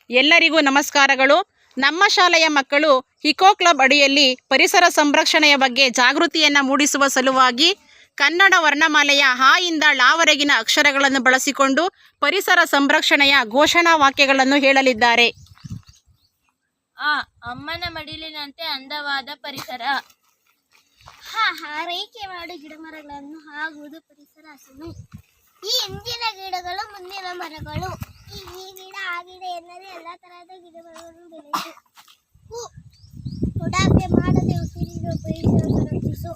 ಎಲ್ಲರಿಗೂ ನಮಸ್ಕಾರಗಳು. ನಮ್ಮ ಶಾಲೆಯ ಮಕ್ಕಳು ಇಕೋ ಕ್ಲಬ್ ಅಡಿಯಲ್ಲಿ ಪರಿಸರ ಸಂರಕ್ಷಣೆಯ ಬಗ್ಗೆ ಜಾಗೃತಿಯನ್ನು ಮೂಡಿಸುವ ಸಲುವಾಗಿ ಕನ್ನಡ ವರ್ಣಮಾಲೆಯ ಆ ಇಂದ ಳವರೆಗಿನ ಅಕ್ಷರಗಳನ್ನು ಬಳಸಿಕೊಂಡು ಪರಿಸರ ಸಂರಕ್ಷಣೆಯ ಘೋಷಣಾ ವಾಕ್ಯಗಳನ್ನು ಹೇಳಲಿದ್ದಾರೆ. ಅಮ್ಮನ ಮಡಿಲಿನಂತೆ ಅಂದವಾದ ಪರಿಸರ. ಹಾರೈಕೆ ಮಾಡು ಗಿಡಮರಗಳನ್ನು ಆಗುವುದು ಪರಿಸರ ಹಸನು. ಈ ಇಂದಿನ ಗಿಡಗಳು ಮುಂದಿನ ಮರಗಳು. ಈ ಗಿಡ ಆ ಗಿಡ ಎನ್ನದೇ ಎಲ್ಲ ತರಹದ ಗಿಡಗಳನ್ನು ಬೆಳೆಸು. ಉಡಾಫೆ ಮಾಡದೆ ಉಸಿರಿರುವ ಪರಿಸರ ಸಂರಕ್ಷಿಸು.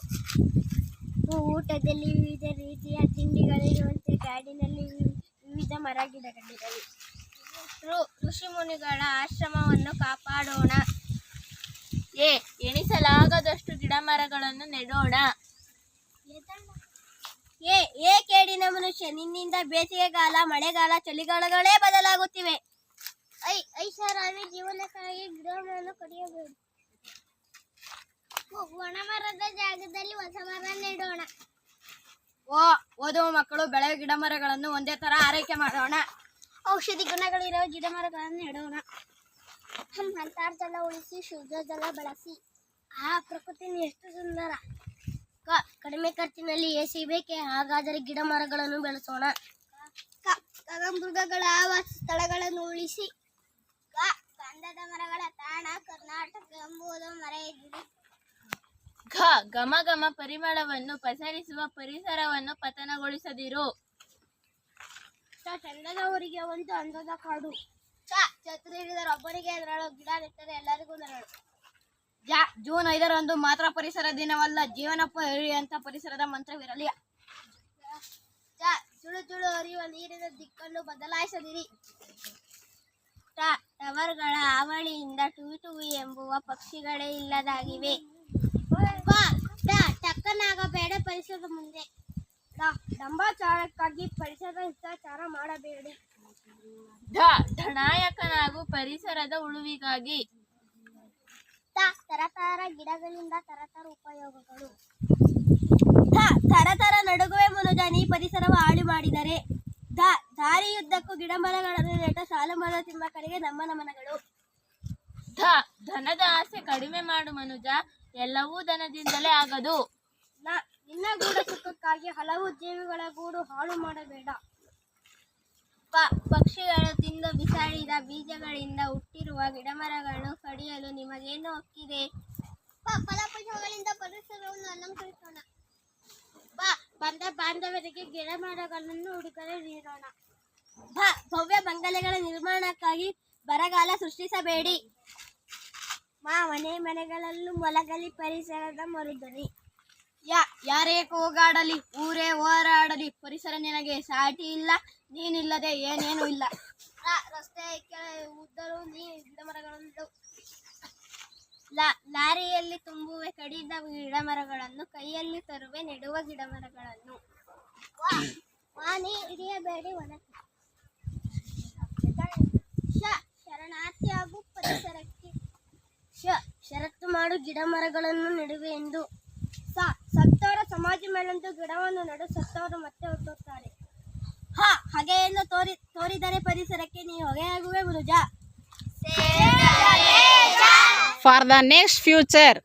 ಊಟದಲ್ಲಿ ವಿವಿಧ ರೀತಿಯ ತಿಂಡಿಗಳಿರುವಂತೆ ಕಾಡಿನಲ್ಲಿ ವಿವಿಧ ಮರ ಗಿಡಗಳಿರಲಿ. ಋಷಿ ಮುನಿಗಳ ಆಶ್ರಮವನ್ನು ಕಾಪಾಡೋಣ. ಎಣಿಸಲಾಗದಷ್ಟು ಗಿಡ ಮರಗಳನ್ನು ನೆಡೋಣ. ಏ ಕೇಡಿನ ಮನುಷ್ಯ, ನಿನ್ನಿಂದ ಬೇಸಿಗೆಗಾಲ, ಮಳೆಗಾಲ, ಚಳಿಗಾಲಗಳೇ ಬದಲಾಗುತ್ತಿವೆ. ಐಷಾರಾಮಿ ಜೀವನಕ್ಕಾಗಿ ಗಿಡವನ್ನು ಕಡಿಯಬೇಡಿ. ಒಣ ಮರದ ಜಾಗದಲ್ಲಿ ಹೊಸ ಮರ ನೆಡೋಣ. ಓದುವ ಮಕ್ಕಳು ಬೆಳೆಯುವ ಗಿಡ ಮರಗಳನ್ನು ಒಂದೇ ತರ ಆರೈಕೆ ಮಾಡೋಣ. ಔಷಧಿ ಗುಣಗಳಿರುವ ಗಿಡ ಮರಗಳನ್ನು ನೆಡೋಣ. ಅಂತರ್ಜಲ ಉಳಿಸಿ, ಶುದ್ಧ ಜಲ ಬಳಸಿ. ಪ್ರಕೃತಿ ಎಷ್ಟು ಸುಂದರ. ಕಡಿಮೆ ಖರ್ಚಿನಲ್ಲಿ ಎಸಿ ಬೇಕೆ, ಹಾಗಾದರೆ ಗಿಡ ಮರಗಳನ್ನು ಬೆಳೆಸೋಣ. ಮೃಗಗಳ ಆವಾಸ ಸ್ಥಳಗಳನ್ನು ಉಳಿಸಿ. ಗಂಧದ ಮರಗಳ ತಾಣ ಕರ್ನಾಟಕ ಎಂಬುದು ಮರೆಯದಿರಿ. ಘಮ ಘಮ ಪರಿಮಳವನ್ನು ಪಸರಿಸುವ ಪರಿಸರವನ್ನು ಪತನಗೊಳಿಸದಿರು. ಚಂದದ ಊರಿಗೆ ಒಂದು ಅಂದದ ಕಾಡು. ಛತ್ರಿ ಹಿಡಿದರೆ ಒಬ್ಬನಿಗೆ ನೆರಳು, ಗಿಡ ನೆಟ್ಟರೆ ಎಲ್ಲರಿಗೂ ನೆರಳು. ಜೂನ್ 5ರಂದು ಮಾತ್ರ ಪರಿಸರ ದಿನವಲ್ಲ, ಜೀವನಪ್ಪ ಎಳೆಯುವಂತ ಪರಿಸರದ ಮಂತ್ರವಿರಲಿ. ಚುಳು ಚುಳು ಹರಿಯುವ ನೀರಿನ ದಿಕ್ಕನ್ನು ಬದಲಾಯಿಸದಿರಿ. ಟವರ್ಗಳ ಹಾವಳಿಯಿಂದ ಟುವಿ ಟುವಿ ಎಂಬುವ ಪಕ್ಷಿಗಳೇ ಇಲ್ಲದಾಗಿವೆ. ಟಕ್ಕನಾಗಬೇಡ ಪರಿಸರದ ಮುಂದೆ. ಡಂಬಾಚಾರಕ್ಕಾಗಿ ಪರಿಸರದ ಹಿಂಸಾಚಾರ ಮಾಡಬೇಡಿ. ಢನಾಯಕನಾಗು ಪರಿಸರದ ಉಳುವಿಗಾಗಿ. ತರತರ ಗಿಡಗಳಿಂದ ತರತರ ಉಪಯೋಗಗಳು. ತರತರ ನಡುಗುವೆ ಮನುಜ, ನೀ ಪರಿಸರವ ಹಾಳು ಮಾಡಿದರೆ. ದಾರಿಯುದ್ದಕ್ಕೂ ಗಿಡ ಮರಗಳನ್ನು ನೆಟ್ಟ ಸಾಲು ಮರದ ತಿಮ್ಮಕ್ಕನಿಗೆ ನಮ್ಮ ನಮನಗಳು. ಧನದ ಆಸೆ ಕಡಿಮೆ ಮಾಡು ಮನುಜ, ಎಲ್ಲವೂ ಧನದಿಂದಲೇ ಆಗದು. ನಿನ್ನ ಗೂಡ ಸುಖಕ್ಕಾಗಿ ಹಲವು ಜೀವಿಗಳ ಗೂಡು ಹಾಳು ಮಾಡಬೇಡ. ಪಕ್ಷಿಗಳು ತಿಂದು ಬಿಸಾಡಿದ ಬೀಜಗಳಿಂದ ಹುಟ್ಟಿರುವ ಗಿಡಮರಗಳನ್ನು ಕಡಿಯಲು ನಿಮಗೇನು ಹಕ್ಕಿದೆ? ಫಲಪುಷ್ಪಗಳಿಂದ ಪರಿಸರವನ್ನು ಅಲಂಕರಿಸೋಣ. ಬಂದ ಬಾಂಧವರಿಗೆ ಗಿಡ ಮರಗಳನ್ನು ಉಡುಗೊರೆ ನೀಡೋಣ. ಭವ್ಯ ಬಂಗಲೆಗಳ ನಿರ್ಮಾಣಕ್ಕಾಗಿ ಬರಗಾಲ ಸೃಷ್ಟಿಸಬೇಡಿ. ಮನೆಗಳಲ್ಲೂ ಮೊಲಗಲಿ ಪರಿಸರದ ಮರುಧ್ವನಿ. ಯಾರೇ ಕೂಗಾಡಲಿ, ಊರೇ ಹೋರಾಡಲಿ, ಪರಿಸರ ನಿನಗೆ ಸಾಟಿ ಇಲ್ಲ, ನೀನಿಲ್ಲದೆ ಏನೇನು ಇಲ್ಲ. ರಸ್ತೆ ಉದ್ದರೂ ನೀ ಗಿಡ ಮರಗಳನ್ನು. ಲಾರಿಯಲ್ಲಿ ತುಂಬುವೆ ಕಡಿದ ಗಿಡ ಮರಗಳನ್ನು, ಕೈಯಲ್ಲಿ ತರುವೆ ನೆಡುವ ಗಿಡ ಮರಗಳನ್ನು. ಹಿಡಿಯಬೇಡಿ ಒನಕೆ. ಶರಣಾರ್ಥಿ ಹಾಗೂ ಪರಿಸರಕ್ಕೆ. ಷರತ್ತು ಮಾಡು ಗಿಡ ಮರಗಳನ್ನು ನೆಡುವೆ ಎಂದು. ಸತ್ತವರ ಸಮಾಜ ಮೇಲಂತೂ ಗಿಡವನ್ನು ನೆಡು, ಸತ್ತವರು ಮತ್ತೆ ಹುಟ್ಟುತ್ತಾರೆ. ಹಾಗೆಯನ್ನು ತೋರಿದರೆ ಪರಿಸರಕ್ಕೆ ನೀ ಹೊಗೆಯಾಗುವೆ ಮನುಜ. For the next future.